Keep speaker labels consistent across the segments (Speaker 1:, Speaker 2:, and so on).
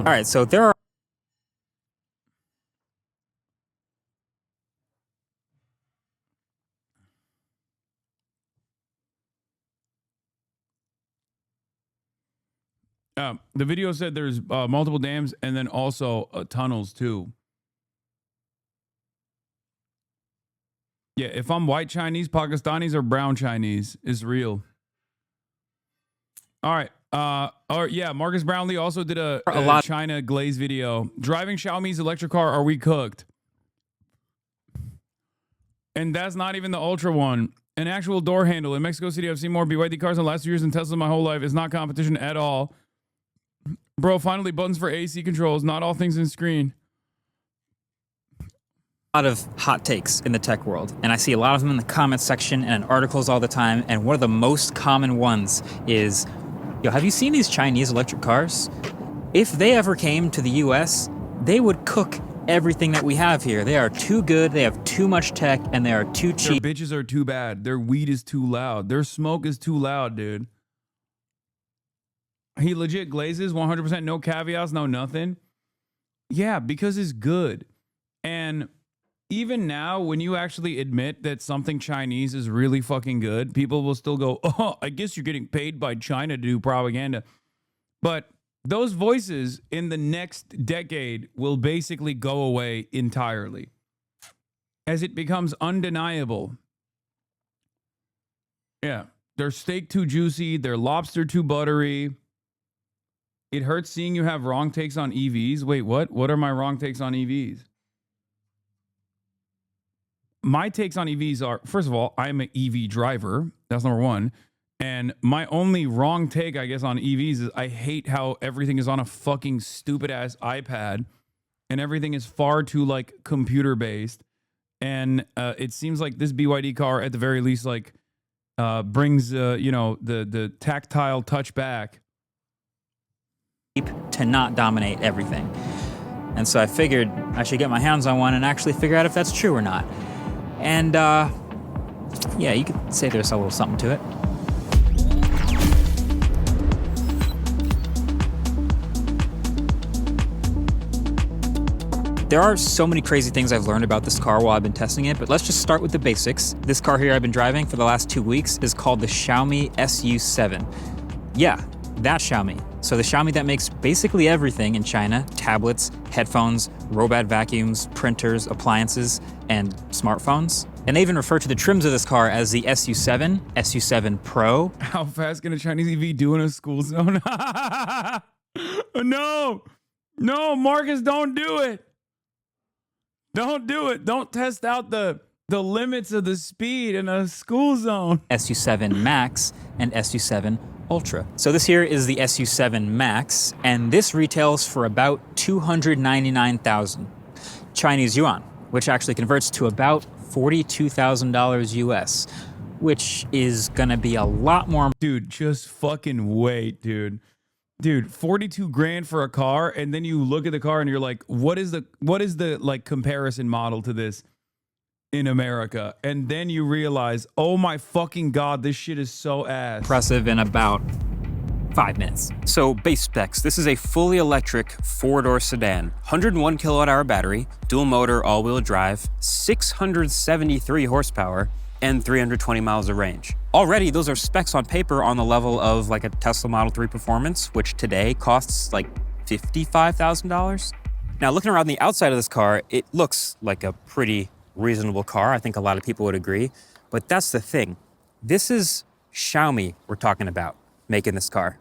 Speaker 1: All right, so there are
Speaker 2: the video said there's multiple dams and then also tunnels too. Yeah, if I'm white Chinese, Pakistanis, or brown Chinese is real. All right. Yeah, Marcus Brownlee also did a China glaze video. Driving Xiaomi's electric car, are we cooked? And that's not even the Ultra one. An actual door handle. In Mexico City, I've seen more BYD cars in the last 2 years than Tesla my whole life. It's not competition at all. Bro, finally buttons for AC controls. Not all things in screen.
Speaker 1: a lot of hot takes in the tech world, and I see a lot of them in the comments section and in articles all the time, and one of the most common ones is, yo, have you seen these Chinese electric cars? If they ever came to the US, they would cook everything that we have here. They are too good, they have too much tech, and they are too cheap.
Speaker 2: Their bitches are too bad. Their weed is too loud. Their smoke is too loud, dude. He legit glazes 100%, no caveats, no nothing. Yeah, because it's good. And even now, when you actually admit that something Chinese is really fucking good, people will still go, oh, I guess you're getting paid by China to do propaganda. But those voices in the next decade will basically go away entirely as it becomes undeniable. Yeah, their steak too juicy, their lobster too buttery. It hurts seeing you have wrong takes on EVs. Wait, what? What are my wrong takes on EVs? My takes on EVs are, first of all, I'm an EV driver. That's number one. And my only wrong take, I guess, on EVs is I hate how everything is on a fucking stupid ass iPad and everything is far too like computer based. And it seems like this BYD car, at the very least, like brings the tactile touch back
Speaker 1: to not dominate everything. And so I figured I should get my hands on one and actually figure out if that's true or not. And yeah, you could say there's a little something to it. There are so many crazy things I've learned about this car while I've been testing it, but let's just start with the basics. This car here I've been driving for the last 2 weeks is called the Xiaomi SU7. Yeah, that Xiaomi. So the Xiaomi that makes basically everything in China: tablets, headphones, robot vacuums, printers, appliances, and smartphones. And they even refer to the trims of this car as the SU7, SU7 Pro.
Speaker 2: How fast can a Chinese EV do in a school zone? No, Marcus, don't do it. Don't do it. Don't test out the limits of the speed in a school zone.
Speaker 1: SU7 Max and SU7 Ultra. So this here is the SU7 Max, and this retails for about 299,000 Chinese yuan, which actually converts to about $42,000 US, which is gonna be a lot more.
Speaker 2: Dude, just fucking wait, dude. Dude, 42 grand for a car, and then you look at the car and you're like, what is the like comparison model to this in America? And then you realize, oh my fucking God, this shit is so ass.
Speaker 1: Impressive in about 5 minutes. So base specs, this is a fully electric 4-door sedan, 101 kilowatt hour battery, dual motor, all-wheel drive, 673 horsepower, and 320 miles of range. Already, those are specs on paper on the level of like a Tesla Model 3 Performance, which today costs like $55,000. Now, looking around the outside of this car, it looks like a pretty reasonable car. I think a lot of people would agree. But that's the thing. This is Xiaomi we're talking about making this car.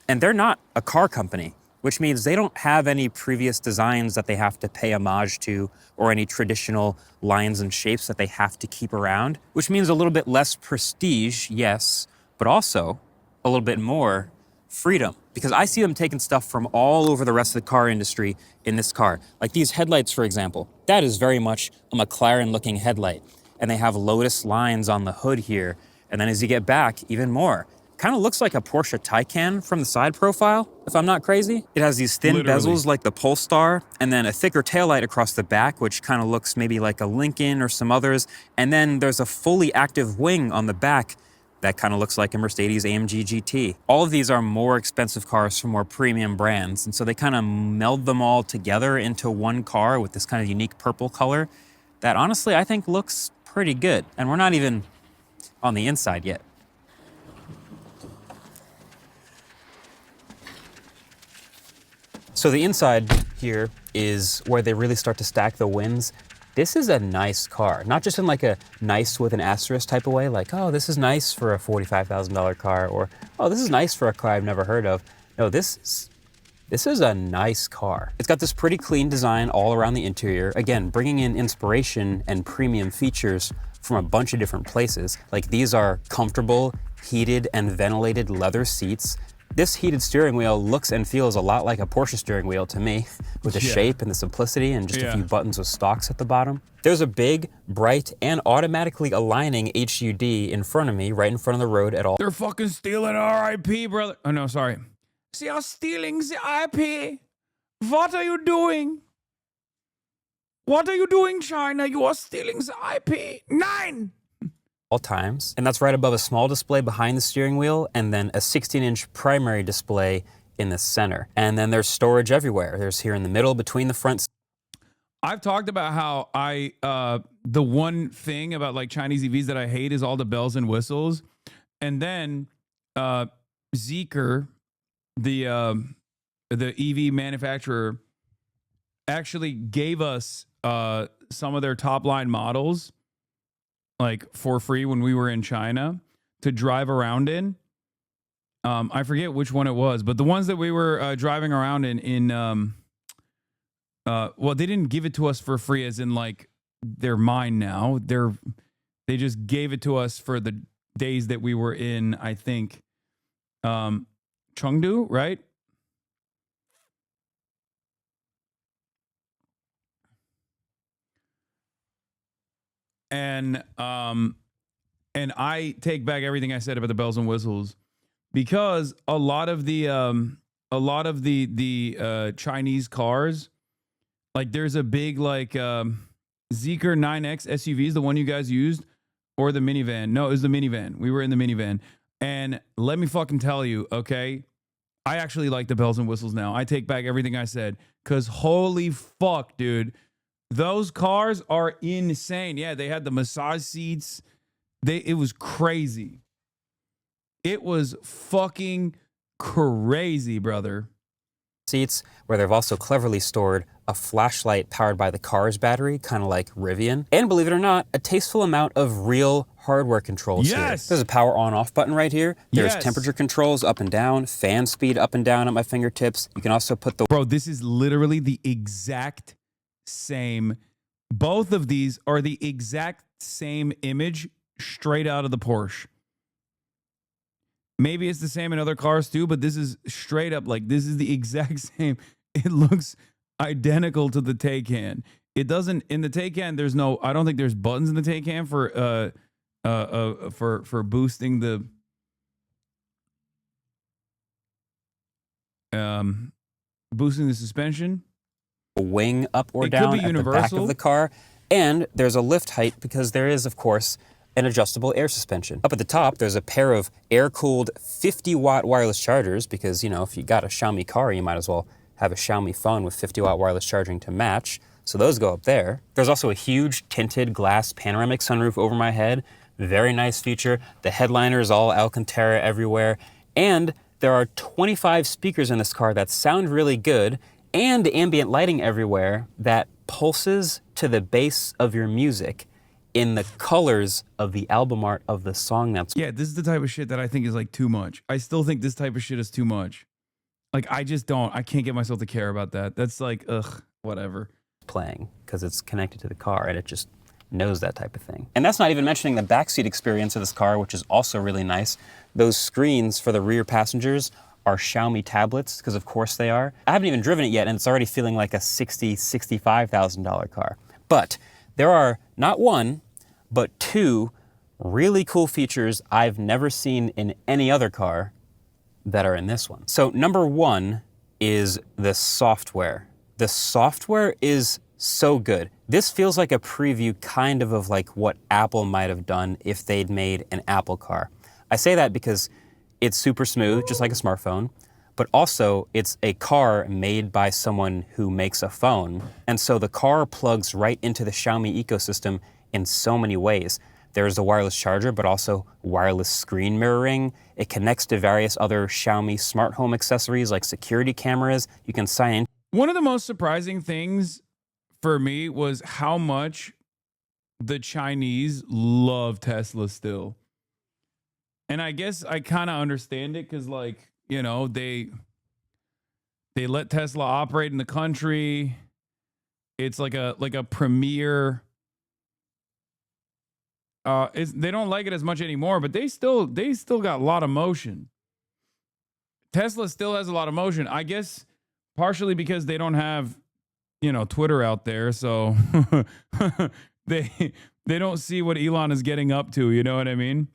Speaker 1: And they're not a car company, which means they don't have any previous designs that they have to pay homage to or any traditional lines and shapes that they have to keep around, which means a little bit less prestige, yes, but also a little bit more freedom. Because I see them taking stuff from all over the rest of the car industry in this car. Like these headlights, for example, that is very much a McLaren-looking headlight. And they have Lotus lines on the hood here. And then as you get back, even more. Kind of looks like a Porsche Taycan from the side profile, if I'm not crazy. It has these thin bezels like the Polestar, and then a thicker taillight across the back, which kind of looks maybe like a Lincoln or some others. And then there's a fully active wing on the back That kind of looks like a Mercedes-AMG GT. All of these are more expensive cars from more premium brands, and so they kind of meld them all together into one car with this kind of unique purple color that honestly I think looks pretty good. And we're not even on the inside yet. So the inside here is where they really start to stack the wins. This is a nice car, not just in like a nice with an asterisk type of way, like, oh, this is nice for a $45,000 car, or, oh, this is nice for a car I've never heard of. No, this is a nice car. It's got this pretty clean design all around the interior. Again, bringing in inspiration and premium features from a bunch of different places. Like these are comfortable, heated and ventilated leather seats. This heated steering wheel looks and feels a lot like a Porsche steering wheel to me, with the shape and the simplicity and just a few buttons with stalks at the bottom. There's a big, bright, and automatically aligning HUD in front of me, right in front of the road at all.
Speaker 2: They're fucking stealing our IP, brother. Oh, no, sorry. They are stealing the IP. What are you doing? What are you doing, China? You are stealing the IP. Nine!
Speaker 1: All times, and that's right above a small display behind the steering wheel, and then a 16-inch primary display in the center. And then there's storage everywhere. There's here in the middle between the front.
Speaker 2: I've talked about how the one thing about like Chinese EVs that I hate is all the bells and whistles. And then Zeekr, the EV manufacturer, actually gave us some of their top line models like for free when we were in China to drive around in. I forget which one it was, but the ones that we were driving around in well, they didn't give it to us for free as in like they're mine now. They just gave it to us for the days that we were in, I think, Chengdu, right? And I take back everything I said about the bells and whistles, because a lot of the Chinese cars, like there's a big like Zeekr 9X SUV is the one you guys used, or the minivan. No, it was the minivan. We were in the minivan. And let me fucking tell you, okay, I actually like the bells and whistles now. I take back everything I said, because holy fuck, dude. Those cars are insane. Yeah, they had the massage seats. It was crazy. It was fucking crazy, brother.
Speaker 1: Seats where they've also cleverly stored a flashlight powered by the car's battery, kind of like Rivian. And believe it or not, a tasteful amount of real hardware controls here. There's a power on-off button right here. There's temperature controls up and down, fan speed up and down at my fingertips. You can also put the...
Speaker 2: Bro, this is literally the exact same. Both of these are the exact same image straight out of the Porsche. Maybe it's the same in other cars too, but this is straight up like this is the exact same. It looks identical to the Taycan. It doesn't in the Taycan. There's no. I don't think there's buttons in the Taycan for boosting the suspension.
Speaker 1: Wing up or down at the back of the car, and there's a lift height because there is, of course, an adjustable air suspension. Up at the top, there's a pair of air-cooled 50-watt wireless chargers because, you know, if you got a Xiaomi car, you might as well have a Xiaomi phone with 50-watt wireless charging to match. So those go up there. There's also a huge tinted glass panoramic sunroof over my head. Very nice feature. The headliner is all Alcantara everywhere. And there are 25 speakers in this car that sound really good, and ambient lighting everywhere that pulses to the bass of your music in the colors of the album art of the song that's...
Speaker 2: Yeah, this is the type of shit that I think is like too much. I still think this type of shit is too much. Like, I can't get myself to care about that. That's like, ugh, whatever.
Speaker 1: Playing, because it's connected to the car and it just knows that type of thing. And that's not even mentioning the backseat experience of this car, which is also really nice. Those screens for the rear passengers are Xiaomi tablets, because of course they are. I haven't even driven it yet, and it's already feeling like a $60,000, $65,000 car. But there are not one, but two really cool features I've never seen in any other car that are in this one. So number one is the software. The software is so good. This feels like a preview kind of like what Apple might have done if they'd made an Apple car. I say that because it's super smooth, just like a smartphone, but also it's a car made by someone who makes a phone. And so the car plugs right into the Xiaomi ecosystem in so many ways. There's a wireless charger, but also wireless screen mirroring. It connects to various other Xiaomi smart home accessories like security cameras. You can sign in.
Speaker 2: One of the most surprising things for me was how much the Chinese love Tesla still. And I guess I kind of understand it because, like, you know, they let Tesla operate in the country. It's like a premier. They don't like it as much anymore, but they still got a lot of motion. Tesla still has a lot of motion. I guess partially because they don't have, you know, Twitter out there, so they don't see what Elon is getting up to. You know what I mean?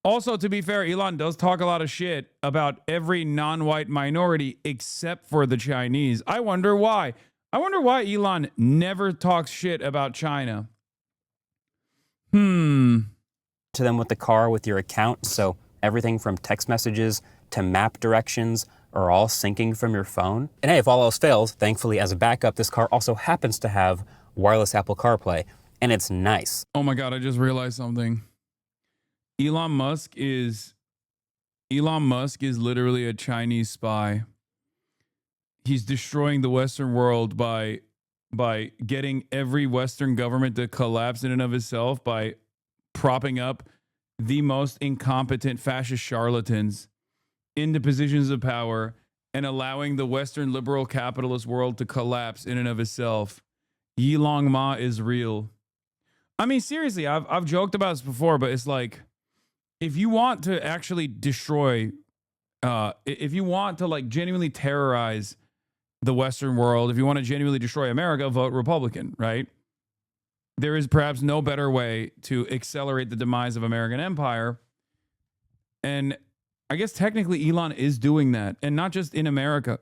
Speaker 2: Also, to be fair, Elon does talk a lot of shit about every non-white minority except for the Chinese. I wonder why. I wonder why Elon never talks shit about China.
Speaker 1: To them with the car with your account, so everything from text messages to map directions are all syncing from your phone. And hey, if all else fails, thankfully as a backup, this car also happens to have wireless Apple CarPlay, and it's nice.
Speaker 2: Oh my God, I just realized something. Elon Musk is literally a Chinese spy. He's destroying the Western world by getting every Western government to collapse in and of itself by propping up the most incompetent fascist charlatans into positions of power and allowing the Western liberal capitalist world to collapse in and of itself. Yilong Ma is real. I mean, seriously, I've joked about this before, but it's like, if you want to actually destroy, if you want to like genuinely terrorize the Western world, if you want to genuinely destroy America, vote Republican, right? There is perhaps no better way to accelerate the demise of American empire. And I guess technically Elon is doing that, and not just in America.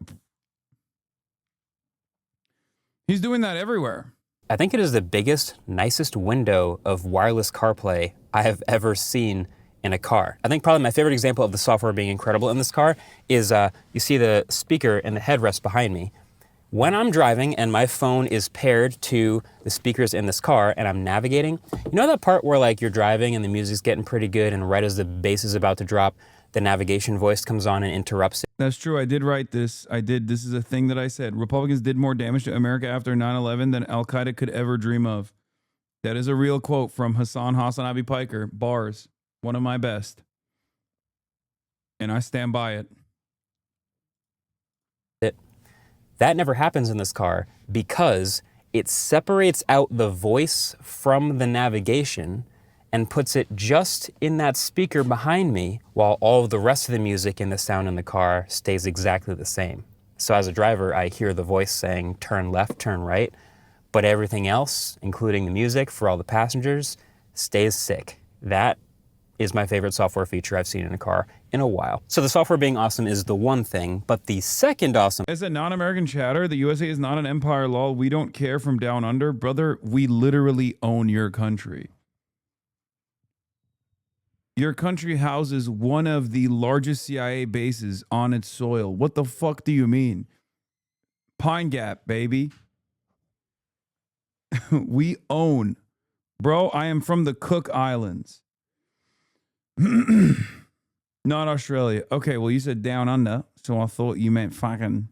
Speaker 2: He's doing that everywhere.
Speaker 1: I think it is the biggest, nicest window of wireless CarPlay I have ever seen in a car. I think probably my favorite example of the software being incredible in this car is you see the speaker and the headrest behind me. When I'm driving and my phone is paired to the speakers in this car and I'm navigating, you know that part where like you're driving and the music's getting pretty good and right as the bass is about to drop, the navigation voice comes on and interrupts it?
Speaker 2: That's true. I did write this. This is a thing that I said. Republicans did more damage to America after 9/11 than Al-Qaeda could ever dream of. That is a real quote from Hasanabi Piker. Bars. One of my best. And I stand by it.
Speaker 1: That never happens in this car because it separates out the voice from the navigation and puts it just in that speaker behind me while all of the rest of the music and the sound in the car stays exactly the same. So as a driver, I hear the voice saying, turn left, turn right, but everything else, including the music for all the passengers, stays sick. That is my favorite software feature I've seen in a car in a while. So the software being awesome is the one thing, but the second awesome...
Speaker 2: As a non-American chatter, the USA is not an empire, lol. We don't care from down under. Brother, we literally own your country. Your country houses one of the largest CIA bases on its soil. What the fuck do you mean? Pine Gap, baby. We own. Bro, I am from the Cook Islands. Not Australia. Okay, well, you said down under, so I thought you meant fucking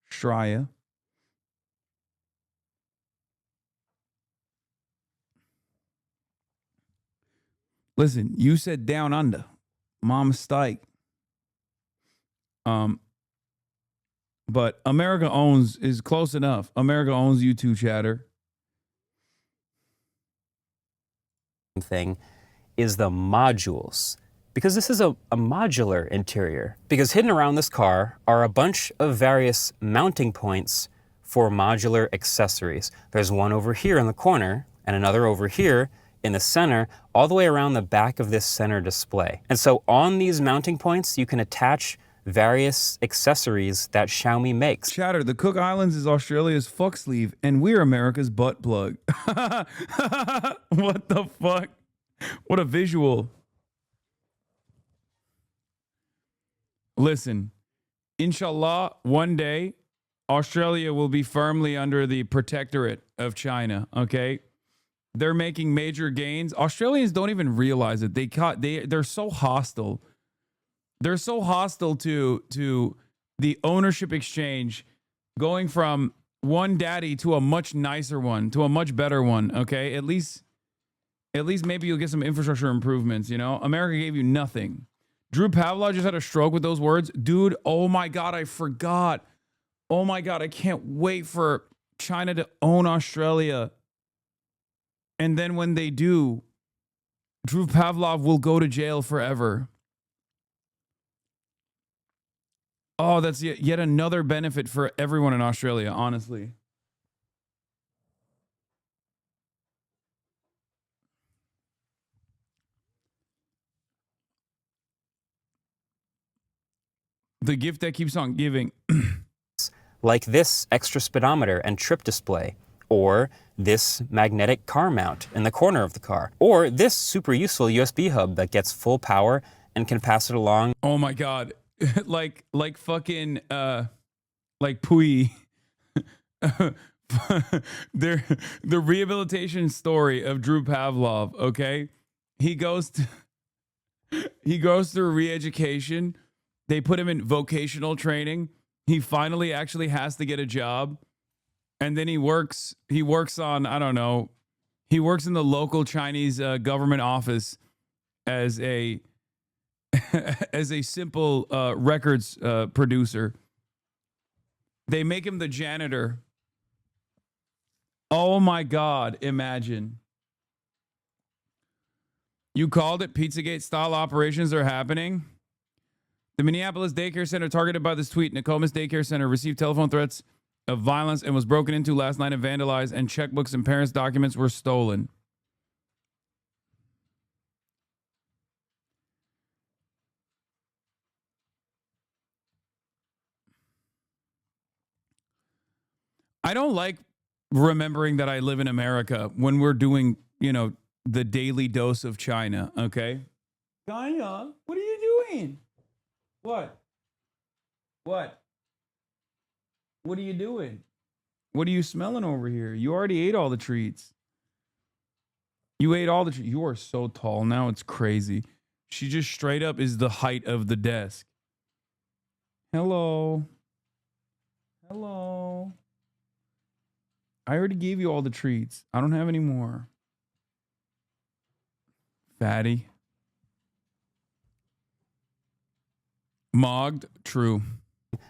Speaker 2: Australia. Listen, you said down under. My mistake. But America owns is close enough. America owns you too, chatter.
Speaker 1: Thing is the modules, because this is a modular interior. Because hidden around this car are a bunch of various mounting points for modular accessories. There's one over here in the corner and another over here in the center, all the way around the back of this center display. And so on these mounting points, you can attach various accessories that Xiaomi makes.
Speaker 2: Chatter, the Cook Islands is Australia's fuck sleeve, and we're America's butt plug. What the fuck? What a visual. Listen, inshallah, one day Australia will be firmly under the protectorate of China. Okay, they're making major gains. Australians don't even realize it. They're so hostile. They're so hostile to the ownership exchange, going from one daddy to a much nicer one, to a much better one. Okay, at least maybe you'll get some infrastructure improvements. You know, America gave you nothing. Drew Pavlov just had a stroke with those words, dude. Oh my God, I forgot. Oh my God, I can't wait for China to own Australia. And then when they do, Drew Pavlov will go to jail forever. Oh, that's yet another benefit for everyone in Australia, honestly. The gift that keeps on giving.
Speaker 1: Like this extra speedometer and trip display, or this magnetic car mount in the corner of the car, or this super useful USB hub that gets full power and can pass it along.
Speaker 2: Oh my God. like fucking like Pui. The rehabilitation story of Drew Pavlov, okay? He goes through re-education. They put him in vocational training. He finally actually has to get a job. And then he works on, I don't know, he works in the local Chinese government office as a as a simple records producer. They make him the janitor. Oh my God, imagine. You called it. Pizzagate style operations are happening. The Minneapolis daycare center targeted by this tweet, Nokomis Daycare Center, received telephone threats of violence and was broken into last night and vandalized, and checkbooks and parents' documents were stolen. I don't like remembering that I live in America when we're doing, you know, the daily dose of China, okay? China, what are you doing? What? What are you doing? What are you smelling over here? You already ate all the treats. You ate all the treats. You are so tall now, it's crazy. She just straight up is the height of the desk. Hello. Hello. I already gave you all the treats. I don't have any more. Fatty. Mogged. True.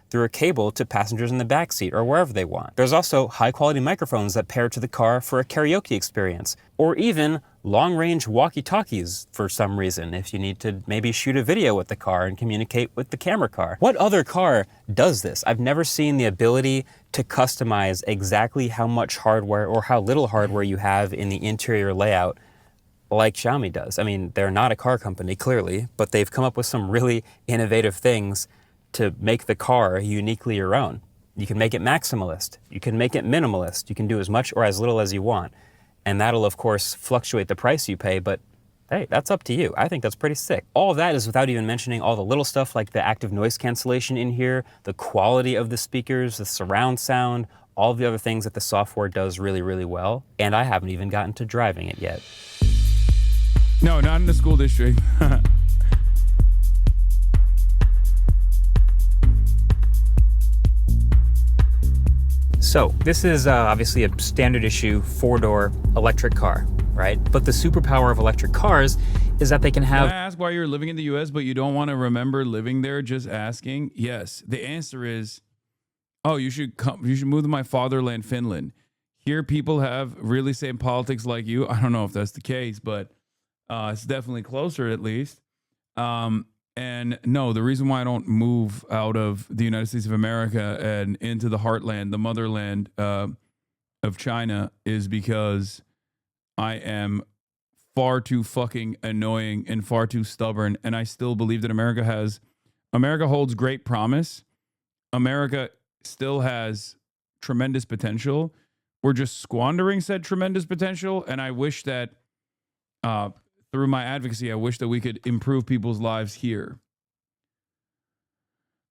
Speaker 1: Through a cable to passengers in the backseat or wherever they want. There's also high-quality microphones that pair to the car for a karaoke experience, or even long-range walkie-talkies for some reason if you need to maybe shoot a video with the car and communicate with the camera car. What other car does this? I've never seen the ability to customize exactly how much hardware or how little hardware you have in the interior layout like Xiaomi does. I mean, they're not a car company, clearly, but they've come up with some really innovative things to make the car uniquely your own. You can make it maximalist. You can make it minimalist. You can do as much or as little as you want. And that'll, of course, fluctuate the price you pay, but hey, that's up to you. I think that's pretty sick. All of that is without even mentioning all the little stuff like the active noise cancellation in here, the quality of the speakers, the surround sound, all the other things that the software does really, really well. And I haven't even gotten to driving it yet.
Speaker 2: No, not in the school district.
Speaker 1: So this is obviously a standard issue 4-door electric car, right? But the superpower of electric cars is that they can have...
Speaker 2: Can I ask why you're living in the US but you don't want to remember living there? Just asking. Yes. The answer is, oh, you should move to my fatherland, Finland. Here people have really same politics like you. I don't know if that's the case, but it's definitely closer at least. And no, the reason why I don't move out of the United States of America and into the heartland, the motherland of China, is because I am far too fucking annoying and far too stubborn. And I still believe that America holds great promise. America still has tremendous potential. We're just squandering said tremendous potential. And I wish that through my advocacy, I wish that we could improve people's lives here.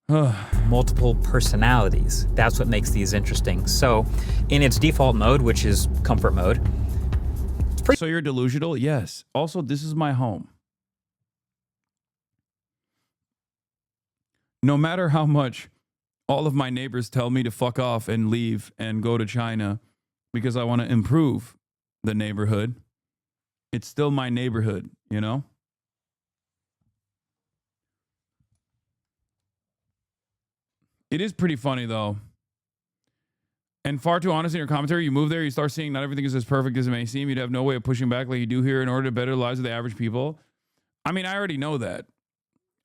Speaker 3: multiple personalities. That's what makes these interesting. So in its default mode, which is comfort mode.
Speaker 2: So you're delusional? Yes. Also, this is my home. No matter how much all of my neighbors tell me to fuck off and leave and go to China because I want to improve the neighborhood, it's still my neighborhood, you know? It is pretty funny, though. And far too honest in your commentary. You move there, you start seeing not everything is as perfect as it may seem. You'd have no way of pushing back like you do here in order to better the lives of the average people. I mean, I already know that.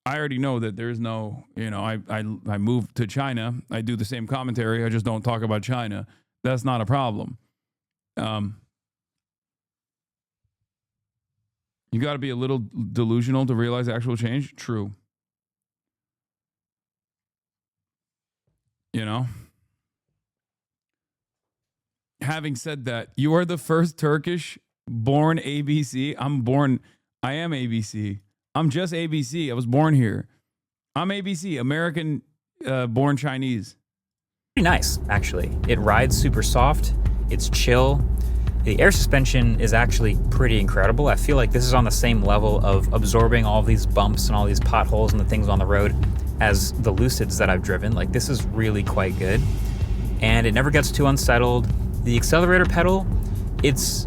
Speaker 2: I already know that there's no, you know, I moved to China. I do the same commentary. I just don't talk about China. That's not a problem. You got to be a little delusional to realize actual change. True. You know? Having said that, you are the first Turkish born ABC. I am ABC. I'm just ABC. I was born here. I'm ABC, American born Chinese.
Speaker 3: Pretty nice, actually. It rides super soft. It's chill. The air suspension is actually pretty incredible. I feel like this is on the same level of absorbing all these bumps and all these potholes and the things on the road as the Lucids that I've driven. Like, this is really quite good. And it never gets too unsettled. The accelerator pedal, it's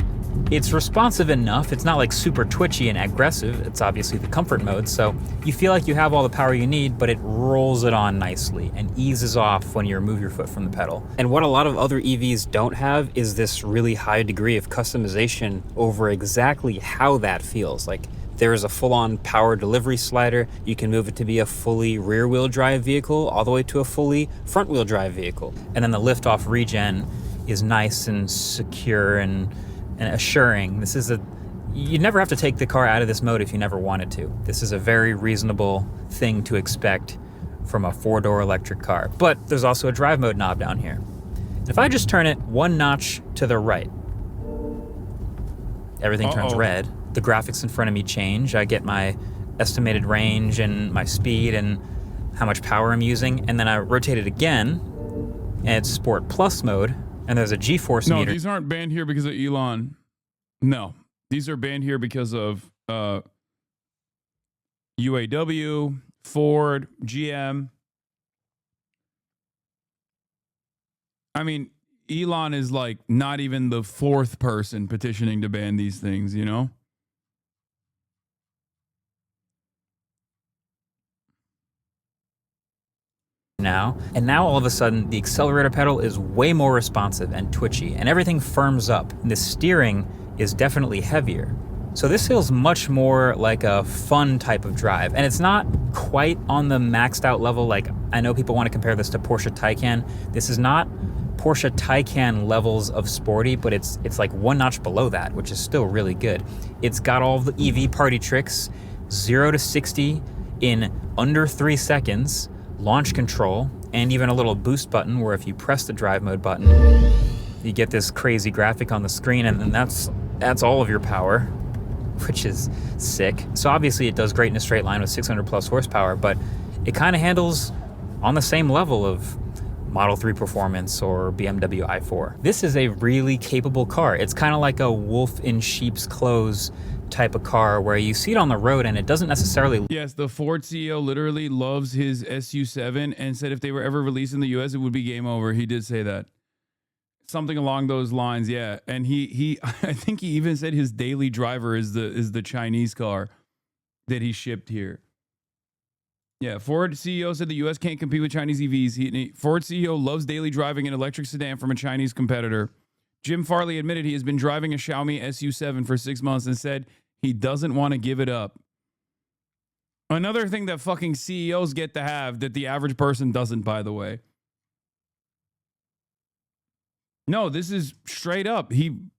Speaker 3: responsive enough. It's not like super twitchy and aggressive. It's obviously the comfort mode, so you feel like you have all the power you need, but it rolls it on nicely and eases off when you remove your foot from the pedal. And what a lot of other EVs don't have is this really high degree of customization over exactly how that feels. Like, there is a full-on power delivery slider. You can move it to be a fully rear-wheel drive vehicle all the way to a fully front-wheel drive vehicle. And then the lift-off regen is nice and secure and assuring. This is you'd never have to take the car out of this mode if you never wanted to. This is a very reasonable thing to expect from a four-door electric car. But there's also a drive mode knob down here. If I just turn it one notch to the right, everything turns red. The graphics in front of me change. I get my estimated range and my speed and how much power I'm using. And then I rotate it again, and it's Sport Plus mode. And there's a G-force meter.
Speaker 2: No, these aren't banned here because of Elon. No, these are banned here because of UAW, Ford, GM. I mean, Elon is like not even the fourth person petitioning to ban these things, you know?
Speaker 3: Now, and now all of a sudden the accelerator pedal is way more responsive and twitchy, and everything firms up. And the steering is definitely heavier. So this feels much more like a fun type of drive, and it's not quite on the maxed out level. Like, I know people want to compare this to Porsche Taycan. This is not Porsche Taycan levels of sporty, but it's like one notch below that, which is still really good. It's got all the EV party tricks, 0 to 60 in under 3 seconds, launch control, and even a little boost button where if you press the drive mode button, you get this crazy graphic on the screen, and then that's all of your power, which is sick. So obviously it does great in a straight line with 600 plus horsepower, but it kind of handles on the same level of Model 3 Performance or BMW i4. This is a really capable car. It's kind of like a wolf in sheep's clothes type of car where you see it on the road and it doesn't necessarily...
Speaker 2: Yes, the Ford CEO literally loves his SU7 and said if they were ever released in the US, it would be game over. He did say that. Something along those lines, yeah. And he I think he even said his daily driver is the Chinese car that he shipped here. Yeah, Ford CEO said the US can't compete with Chinese EVs. Ford CEO loves daily driving an electric sedan from a Chinese competitor. Jim Farley admitted he has been driving a Xiaomi SU7 for 6 months and said he doesn't want to give it up. Another thing that fucking CEOs get to have that the average person doesn't, by the way. No, this is straight up.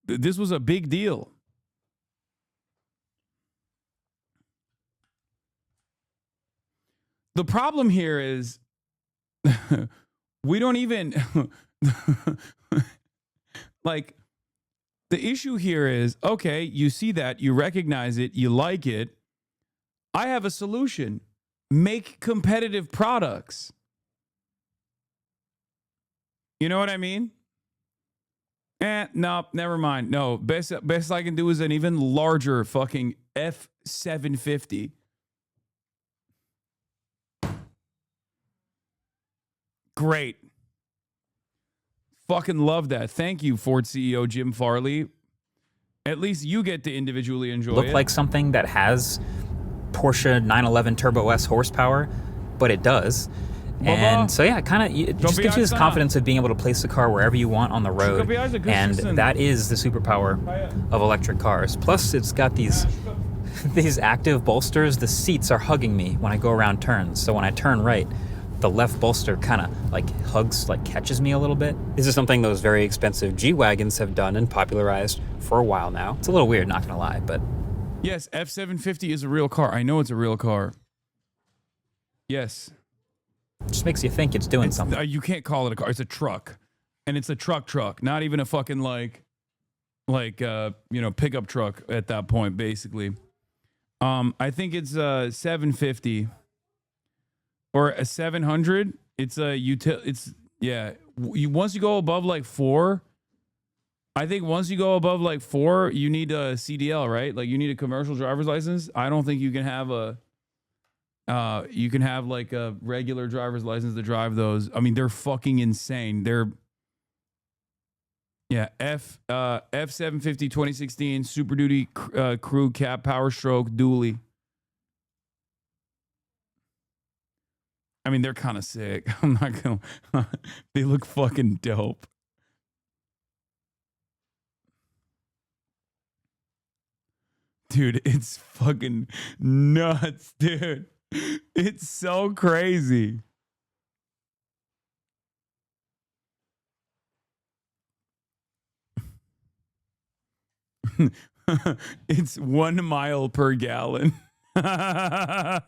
Speaker 2: This was a big deal. The problem here is we don't even like, the issue here is, okay, you see that, you recognize it, you like it. I have a solution. Make competitive products. You know what I mean? No, never mind. No, best I can do is an even larger fucking F750. Great. Fucking love that. Thank you, Ford CEO Jim Farley. At least you get to individually enjoy it.
Speaker 3: Look like something that has Porsche 911 Turbo S horsepower, but it does. And so yeah, it just gives you this confidence of being able to place the car wherever you want on the road, and that is the superpower of electric cars. Plus, it's got these active bolsters. The seats are hugging me when I go around turns. So when I turn right, the left bolster kind of like hugs, like catches me a little bit. This is something those very expensive G-Wagons have done and popularized for a while now. It's a little weird, not gonna lie, but
Speaker 2: yes, F750 is a real car. I know it's a real car. Yes.
Speaker 3: it just makes you think it's doing something.
Speaker 2: You can't call it a car. It's a truck, and it's a truck. Not even a fucking pickup truck at that point. Basically, I think it's 750 or a 700. It's a once you go above like 4, I think once you go above like 4, you need a CDL, right? Like you need a commercial driver's license. I don't think you can have like a regular driver's license to drive those. I mean, they're fucking insane. They're F750 2016 Super Duty Crew Cab Power Stroke Dually. I mean, they're kind of sick. I'm not gonna. They look fucking dope. Dude, it's fucking nuts, dude. It's so crazy. It's 1 mile per gallon. On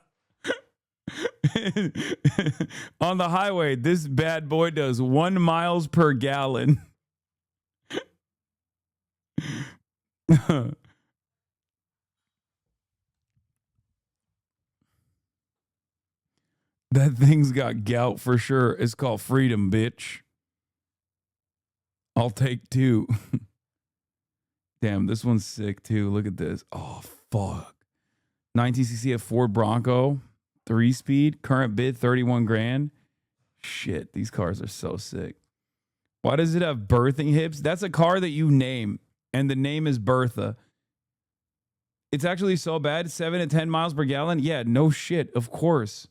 Speaker 2: the highway, this bad boy does 1 miles per gallon. That thing's got gout for sure. It's called freedom, bitch. I'll take 2. Damn, this one's sick too. Look at this. Oh, fuck. 19cc at Ford Bronco, 3-speed, current bid 31 grand. Shit, these cars are so sick. Why does it have birthing hips? That's a car that you name, and the name is Bertha. It's actually so bad, 7 to 10 miles per gallon? Yeah, no shit, of course.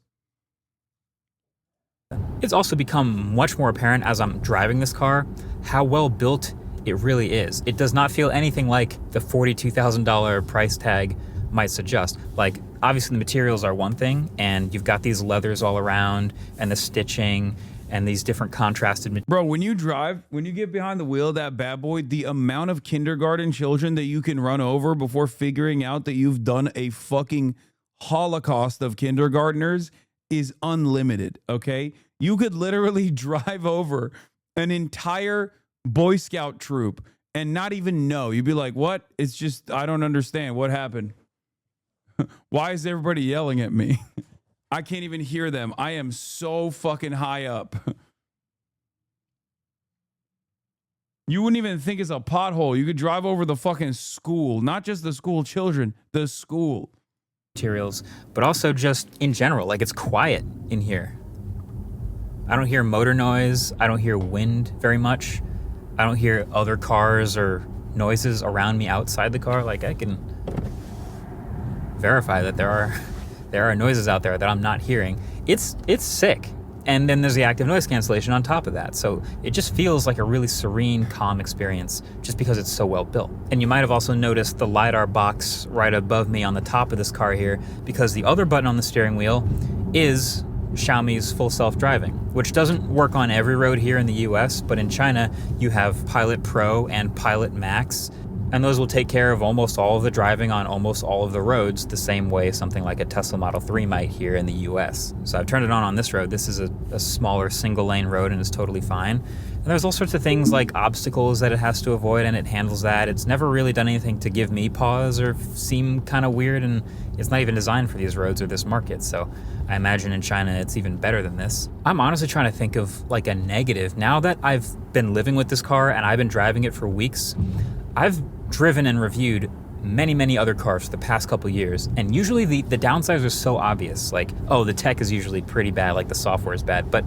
Speaker 3: It's also become much more apparent as I'm driving this car how well built it really is. It does not feel anything like the $42,000 price tag might suggest. Like, obviously the materials are one thing, and you've got these leathers all around, and the stitching, and these different contrasted materials.
Speaker 2: Bro, when you drive, when you get behind the wheel of that bad boy, the amount of kindergarten children that you can run over before figuring out that you've done a fucking holocaust of kindergartners is unlimited, okay? You could literally drive over an entire Boy Scout troop and not even know. You'd be like, what? It's just, I don't understand. What happened? Why is everybody yelling at me? I can't even hear them. I am so fucking high up. You wouldn't even think it's a pothole. You could drive over the fucking school, not just the school children, the school.
Speaker 3: Materials, but also just in general, like it's quiet in here. I don't hear motor noise. I don't hear wind very much. I don't hear other cars or noises around me outside the car. Like I can verify that there are noises out there that I'm not hearing. It's sick. And then there's the active noise cancellation on top of that. So it just feels like a really serene, calm experience just because it's so well built. And you might have also noticed the LiDAR box right above me on the top of this car here, because the other button on the steering wheel is Xiaomi's full self-driving, which doesn't work on every road here in the US, but in China, you have Pilot Pro and Pilot Max. And those will take care of almost all of the driving on almost all of the roads the same way something like a Tesla Model 3 might here in the US. So I've turned it on this road. This is a smaller single lane road and it's totally fine. And there's all sorts of things like obstacles that it has to avoid, and it handles that. It's never really done anything to give me pause or seem kind of weird, and it's not even designed for these roads or this market. So I imagine in China it's even better than this. I'm honestly trying to think of like a negative. Now that I've been living with this car and I've been driving it for weeks, I've driven and reviewed many other cars for the past couple years, and usually the downsides are so obvious. Like, oh, the tech is usually pretty bad, like the software is bad. But,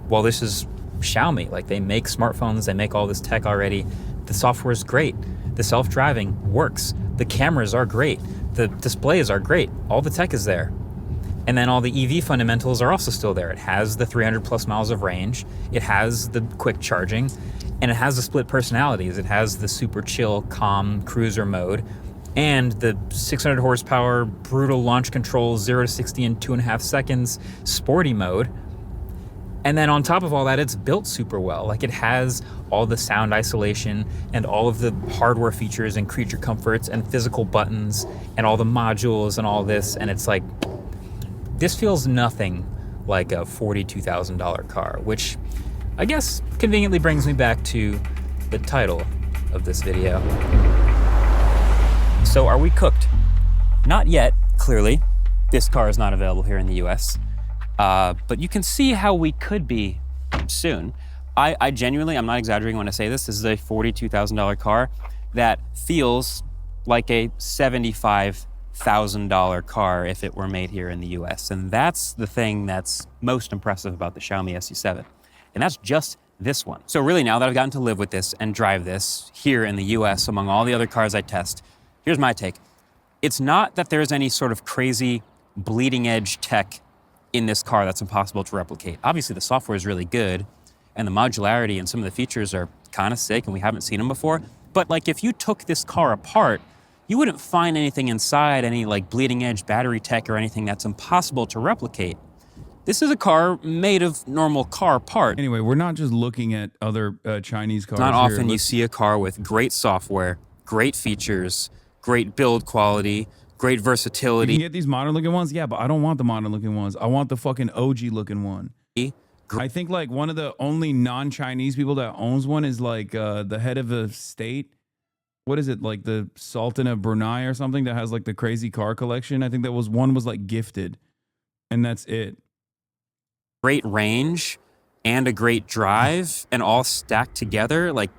Speaker 3: well, this is Xiaomi. Like, they make smartphones, they make all this tech already. The software is great. The self-driving works. The cameras are great. The displays are great. All the tech is there. And then all the EV fundamentals are also still there. It has the 300 plus miles of range. It has the quick charging. And it has the split personalities. It has the super chill, calm cruiser mode and the 600 horsepower, brutal launch control, 0 to 60 in 2.5 seconds, sporty mode. And then on top of all that, it's built super well. Like, it has all the sound isolation and all of the hardware features and creature comforts and physical buttons and all the modules and all this. And it's like, this feels nothing like a $42,000 car, which I guess conveniently brings me back to the title of this video. So are we cooked? Not yet, clearly. This car is not available here in the US. But you can see how we could be soon. I genuinely, I'm not exaggerating when I say this is a $42,000 car that feels like a $75,000 car if it were made here in the US. And that's the thing that's most impressive about the Xiaomi SU7. And that's just this one. So really, now that I've gotten to live with this and drive this here in the US among all the other cars I test, here's my take. It's not that there's any sort of crazy bleeding edge tech in this car that's impossible to replicate. Obviously the software is really good and the modularity and some of the features are kind of sick and we haven't seen them before. But like, if you took this car apart, you wouldn't find anything inside, any like bleeding edge battery tech or anything that's impossible to replicate. This is a car made of normal car parts.
Speaker 2: Anyway, we're not just looking at other Chinese cars.
Speaker 1: Not often you see a car with great software, great features, great build quality, great versatility.
Speaker 2: You can get these modern looking ones, yeah, but I don't want the modern looking ones. I want the fucking OG looking one. I think like one of the only non-Chinese people that owns one is like the head of a state. What is it, like the Sultan of Brunei or something that has like the crazy car collection? I think that was one was like gifted, and that's it.
Speaker 1: Great range and a great drive and all stacked together, like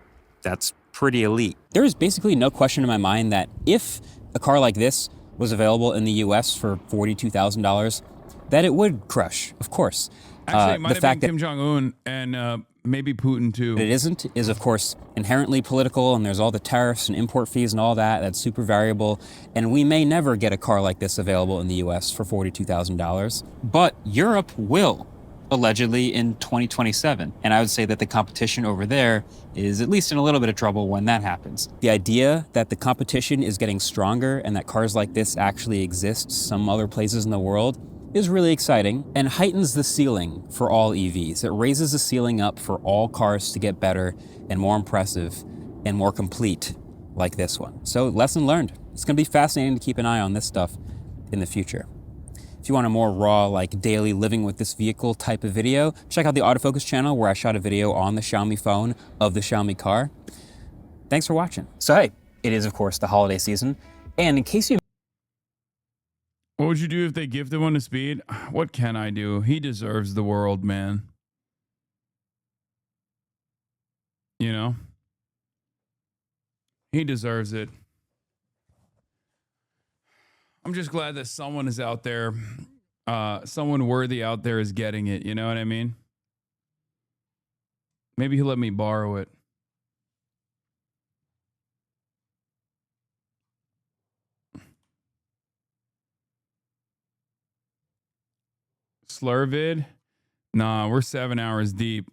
Speaker 1: that's pretty elite. There is basically no question in my mind that if a car like this was available in the US for $42,000, that it would crush, of course.
Speaker 2: Actually, it might have been Kim Jong-un and maybe Putin too.
Speaker 1: It isn't is, of course, inherently political, and there's all the tariffs and import fees and all that. That's super variable. And we may never get a car like this available in the US for $42,000. But Europe will, allegedly, in 2027. And I would say that the competition over there is at least in a little bit of trouble when that happens. The idea that the competition is getting stronger and that cars like this actually exist some other places in the world is really exciting and heightens the ceiling for all EVs. It raises the ceiling up for all cars to get better and more impressive and more complete like this one. So lesson learned. It's gonna be fascinating to keep an eye on this stuff in the future. If you want a more raw, like daily living with this vehicle type of video, check out the autofocus channel where I shot a video on the Xiaomi phone of the Xiaomi car. Thanks for watching. So hey, it is of course the holiday season. And in case you
Speaker 2: What would you do if they gifted one to Speed? What can I do? He deserves the world, man. You know? He deserves it. I'm just glad that someone is out there, someone worthy out there is getting it. You know what I mean? Maybe he'll let me borrow it. Slurvid? Nah, we're 7 hours deep.